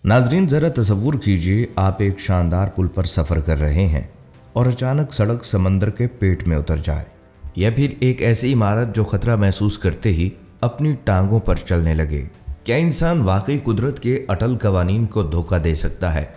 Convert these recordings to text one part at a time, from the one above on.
नाजरीन ज़रा तसव्वुर कीजिए आप एक शानदार पुल पर सफ़र कर रहे हैं और अचानक सड़क समंदर के पेट में उतर जाए, या फिर एक ऐसी इमारत जो ख़तरा महसूस करते ही अपनी टांगों पर चलने लगे। क्या इंसान वाकई कुदरत के अटल कवानीन को धोखा दे सकता है?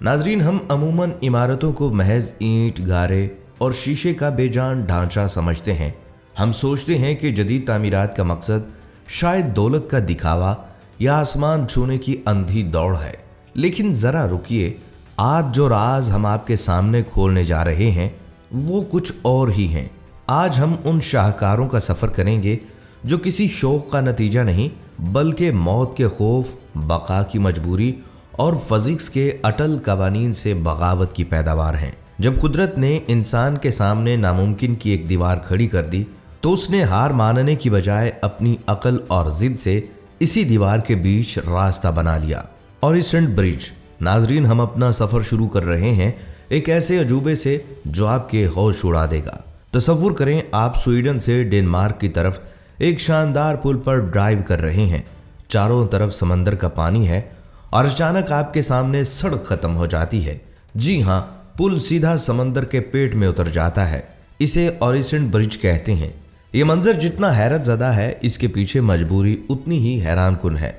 नाजरीन, हम अमूमन इमारतों को महज ईंट, गारे और शीशे का बेजान ढांचा समझते हैं। हम सोचते हैं कि जदीद तामीरात का मकसद शायद दौलत का दिखावा या आसमान छूने की अंधी दौड़ है, लेकिन ज़रा रुकिए, आज जो राज हम आपके सामने खोलने जा रहे हैं वो कुछ और ही हैं। आज हम उन शाहकारों का सफ़र करेंगे जो किसी शौक का नतीजा नहीं बल्कि मौत के खौफ, बका की मजबूरी और फिजिक्स के अटल कवानीन से बगावत की पैदावार हैं। जब कुदरत ने इंसान के सामने नामुमकिन की एक दीवार खड़ी कर दी तो उसने हार मानने की बजाय अपनी अकल और जिद से इसी दीवार के बीच रास्ता बना लिया। ऑरिसेंट ब्रिज। नाजरीन, हम अपना सफ़र शुरू कर रहे हैं एक ऐसे अजूबे से जो आपके होश उड़ा देगा। तसव्वुर करें आप स्वीडन से डेनमार्क की तरफ एक शानदार पुल पर ड्राइव कर रहे हैं। चारों तरफ समंदर का पानी है और अचानक आपके सामने सड़क खत्म हो जाती है। जी हाँ, पुल सीधा समंदर के पेट में उतर जाता है। इसे ऑरिसेंट ब्रिज कहते हैं। ये मंजर जितना हैरत ज़दा है, इसके पीछे मजबूरी उतनी ही हैरान कुन है।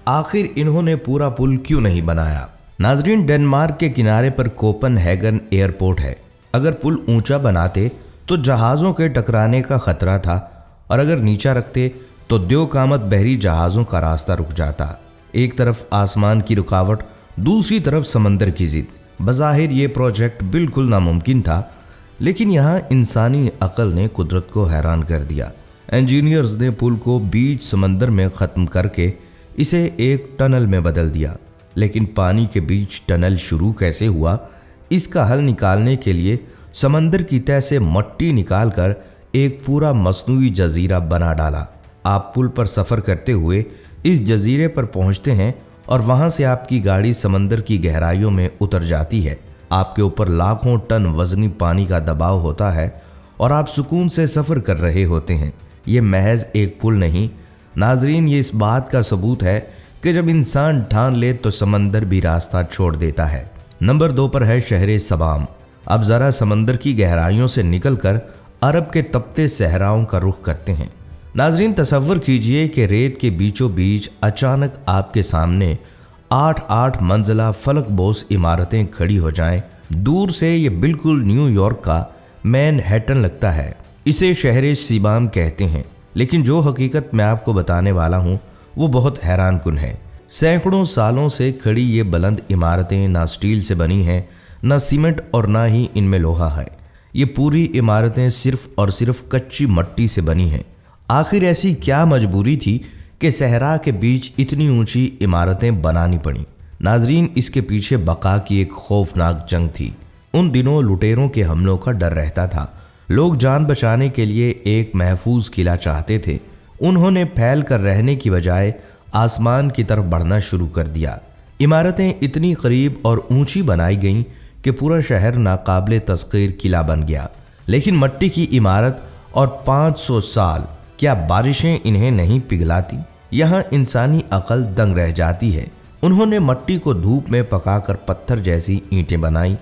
आखिर इन्होंने पूरा पुल क्यों नहीं बनाया? नाजरीन, डेनमार्क के किनारे पर कोपनहेगन एयरपोर्ट है। अगर पुल ऊंचा बनाते तो जहाज़ों के टकराने का खतरा था और अगर नीचा रखते तो द्यो कामत बहरी जहाज़ों का रास्ता रुक जाता। एक तरफ आसमान की रुकावट, दूसरी तरफ समंदर की जिद। बज़ाहिर ये प्रोजेक्ट बिल्कुल नामुमकिन था, लेकिन यहाँ इंसानी अकल ने कुदरत को हैरान कर दिया। इंजीनियर्स ने पुल को बीच समंदर में ख़त्म करके इसे एक टनल में बदल दिया। लेकिन पानी के बीच टनल शुरू कैसे हुआ, इसका हल निकालने के लिए समंदर की तह से मट्टी निकालकर एक पूरा मसनूई जजीरा बना डाला। आप पुल पर सफ़र करते हुए इस जजीरे पर पहुँचते हैं और वहाँ से आपकी गाड़ी समंदर की गहराइयों में उतर जाती है। आपके ऊपर लाखों टन वजनी पानी का दबाव होता है और आप सुकून से सफ़र कर रहे होते हैं। ये महज एक पुल नहीं नाजरीन, ये इस बात का सबूत है कि जब इंसान ठान ले तो समंदर भी रास्ता छोड़ देता है। नंबर 2 पर है शहर सबाम। अब ज़रा समंदर की गहराइयों से निकलकर अरब के तपते सहराओं का रुख करते हैं। नाजरीन, तसव्वुर कीजिए कि रेत के बीचों बीच अचानक आपके सामने 8-8 मंजिला फलकबोस इमारतें खड़ी हो जाएं। दूर से ये बिल्कुल न्यूयॉर्क का मैनहट्टन लगता है। इसे शहर सीबाम कहते हैं, लेकिन जो हकीकत मैं आपको बताने वाला हूँ वो बहुत हैरान कुन है। सैकड़ों सालों से खड़ी ये बुलंद इमारतें ना स्टील से बनी हैं, ना सीमेंट और ना ही इनमें लोहा है। ये पूरी इमारतें सिर्फ और सिर्फ कच्ची मट्टी से बनी हैं। आखिर ऐसी क्या मजबूरी थी कि सहरा के बीच इतनी ऊंची इमारतें बनानी पड़ी? नाजरीन, इसके पीछे बका की एक खौफनाक जंग थी। उन दिनों लुटेरों के हमलों का डर रहता था। लोग जान बचाने के लिए एक महफूज किला चाहते थे। उन्होंने फैल कर रहने की बजाय आसमान की तरफ बढ़ना शुरू कर दिया। इमारतें इतनी करीब और ऊंची बनाई गईं कि पूरा शहर नाकाबिले तस्खीर किला बन गया। लेकिन मट्टी की इमारत और 500 साल, क्या बारिशें इन्हें नहीं पिघलाती? यहाँ इंसानी अकल दंग रह जाती है। उन्होंने मट्टी को धूप में पकाकर पत्थर जैसी ईंटें बनाई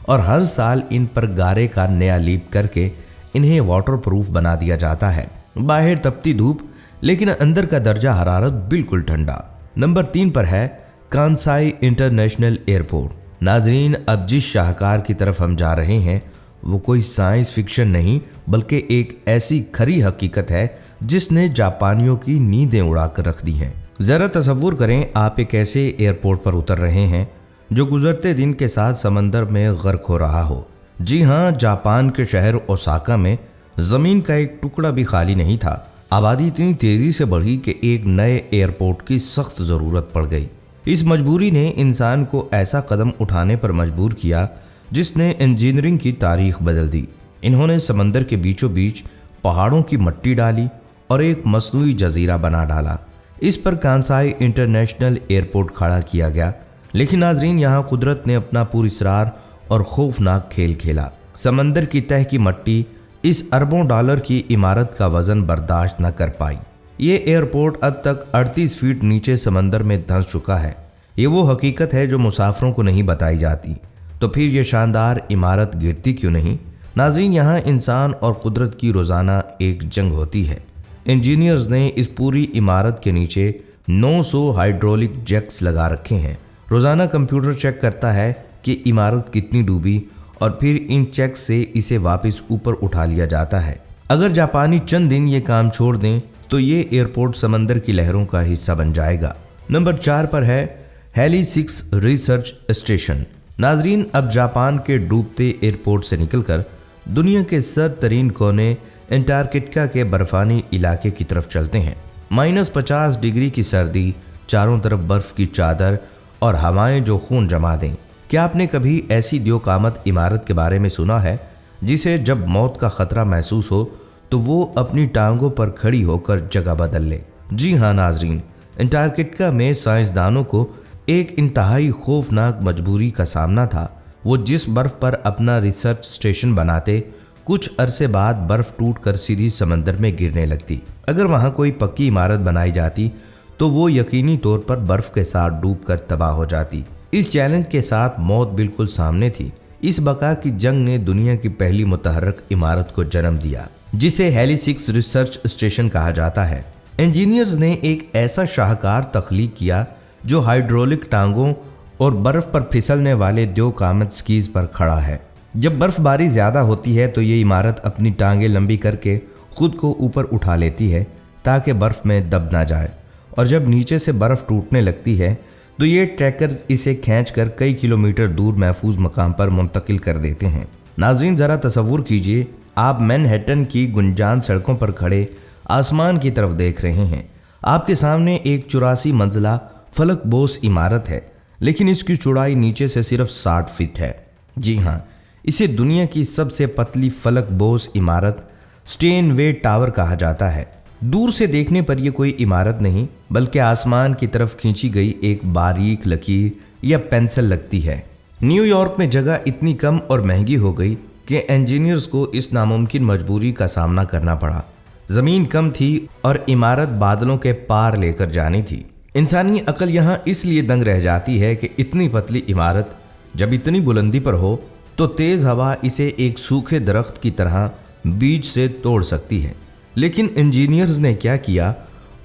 और हर साल इन पर गारे का नया लीप करके इन्हें वाटरप्रूफ बना दिया जाता है। बाहर तपती धूप, लेकिन अंदर का दर्जा हरारत बिल्कुल ठंडा। नंबर 3 पर है कांसाई इंटरनेशनल एयरपोर्ट। नाजरीन, अब जिस शाहकार की तरफ हम जा रहे हैं वो कोई साइंस फिक्शन नहीं बल्कि एक ऐसी खरी हकीकत है जिसने जापानियों की नींदें उड़ाकर रख दी हैं। ज़रा तसव्वुर करें आप एक ऐसे एयरपोर्ट पर उतर रहे हैं जो गुजरते दिन के साथ समंदर में गर्क हो रहा हो। जी हाँ, जापान के शहर ओसाका में ज़मीन का एक टुकड़ा भी खाली नहीं था। आबादी इतनी तेज़ी से बढ़ी कि एक नए एयरपोर्ट की सख्त ज़रूरत पड़ गई। इस मजबूरी ने इंसान को ऐसा कदम उठाने पर मजबूर किया जिसने इंजीनियरिंग की तारीख बदल दी। इन्होंने समंदर के बीचों बीच पहाड़ों की मट्टी डाली और एक मसनूई जजीरा बना डाला। इस पर कांसाई इंटरनेशनल एयरपोर्ट खड़ा किया गया। लेकिन नाजरीन, यहाँ कुदरत ने अपना पुरअसरार और खौफनाक खेल खेला। समंदर की तह की मट्टी इस अरबों डॉलर की इमारत का वजन बर्दाश्त न कर पाई। ये एयरपोर्ट अब तक 38 फीट नीचे समंदर में धंस चुका है। ये वो हकीकत है जो मुसाफिरों को नहीं बताई जाती। तो फिर ये शानदार इमारत गिरती क्यों नहीं? नाज़रीन, यहाँ इंसान और कुदरत की रोज़ाना एक जंग होती है। इंजीनियर्स ने इस पूरी इमारत के नीचे 900 हाइड्रोलिक जैक्स लगा रखे हैं। रोज़ाना कंप्यूटर चेक करता है कि इमारत कितनी डूबी और फिर इन चेक से इसे वापस ऊपर उठा लिया जाता है। अगर जापानी चंद दिन ये काम छोड़ दें तो ये एयरपोर्ट समंदर की लहरों का हिस्सा बन जाएगा। नंबर 4 पर है हेली 6 रिसर्च स्टेशन। नाजरीन, अब जापान के डूबते एयरपोर्ट से निकलकर दुनिया के सर्द तरीन कोने एंटार्कटिका के बर्फानी इलाके की तरफ चलते हैं। -50 डिग्री की सर्दी, चारों तरफ बर्फ की चादर और हवाएं जो खून जमा दें। क्या आपने कभी ऐसी द्योकामत इमारत के बारे में सुना है जिसे जब मौत का खतरा महसूस हो तो वो अपनी टांगों पर खड़ी होकर जगह बदल ले? जी हाँ नाजरीन, एंटार्कटिका में साइंसदानों को एक इंतहाई खौफनाक मजबूरी का सामना था। वो जिस बर्फ पर अपना रिसर्च स्टेशन बनाते, कुछ अरसे बाद बर्फ टूटकर सीधी समंदर में गिरने लगती। अगर वहाँ कोई पक्की इमारत बनाई जाती तो वो यकीनी तौर पर बर्फ के साथ डूबकर तबाह हो जाती। इस चैलेंज के साथ मौत बिल्कुल सामने थी। इस बका की जंग ने दुनिया की पहली मुतहर्रक इमारत को जन्म दिया, जिसे हेली 6 रिसर्च स्टेशन कहा जाता है। इंजीनियर्स ने एक ऐसा शाहकार तख्लीक किया जो हाइड्रोलिक टांगों और बर्फ पर फिसलने वाले द्योकामत स्कीज पर खड़ा है। जब बर्फबारी ज्यादा होती है तो ये इमारत अपनी टांगें लंबी करके खुद को ऊपर उठा लेती है ताकि बर्फ में दब ना जाए, और जब नीचे से बर्फ टूटने लगती है तो ये ट्रैकर्स इसे खींचकर कई किलोमीटर दूर महफूज मकाम पर मुंतकिल कर देते हैं। नाज़रीन, ज़रा तसव्वुर कीजिए, आप मैनहट्टन की गुंजान सड़कों पर खड़े आसमान की तरफ देख रहे हैं। आपके सामने एक 84 मंजिला फलकबोस इमारत है, लेकिन इसकी चौड़ाई नीचे से सिर्फ 60 फीट है। जी हाँ, इसे दुनिया की सबसे पतली फलकबोस इमारत स्टेनवे टावर कहा जाता है। दूर से देखने पर यह कोई इमारत नहीं बल्कि आसमान की तरफ खींची गई एक बारीक लकीर या पेंसिल लगती है। न्यूयॉर्क में जगह इतनी कम और महंगी हो गई कि इंजीनियर्स को इस नामुमकिन मजबूरी का सामना करना पड़ा। जमीन कम थी और इमारत बादलों के पार लेकर जानी थी। इंसानी अकल यहाँ इसलिए दंग रह जाती है कि इतनी पतली इमारत जब इतनी बुलंदी पर हो तो तेज हवा इसे एक सूखे दरख्त की तरह बीच से तोड़ सकती है। लेकिन इंजीनियर्स ने क्या किया?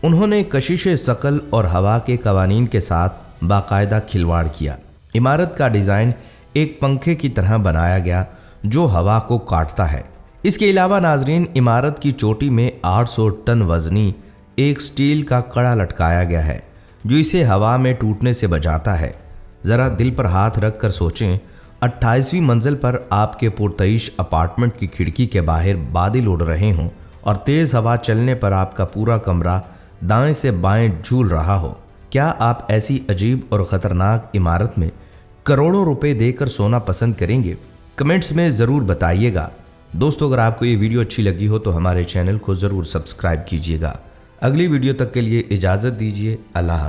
उन्होंने कशिश शकल और हवा के कवानीन के साथ बाकायदा खिलवाड़ किया। इमारत का डिज़ाइन एक पंखे की तरह बनाया गया जो हवा को काटता है। इसके अलावा नाजरीन, इमारत की चोटी में 800 टन वजनी एक स्टील का कड़ा लटकाया गया है जो इसे हवा में टूटने से बचाता है। ज़रा दिल पर हाथ रख कर सोचें, 28वीं मंजिल पर आपके पुरतईश अपार्टमेंट की खिड़की के बाहर बादल उड़ रहे हों और तेज़ हवा चलने पर आपका पूरा कमरा दाएं से बाएं झूल रहा हो। क्या आप ऐसी अजीब और ख़तरनाक इमारत में करोड़ों रुपए देकर सोना पसंद करेंगे? कमेंट्स में ज़रूर बताइएगा। दोस्तों, अगर आपको ये वीडियो अच्छी लगी हो तो हमारे चैनल को ज़रूर सब्सक्राइब कीजिएगा। अगली वीडियो तक के लिए इजाज़त दीजिए। अल्लाह।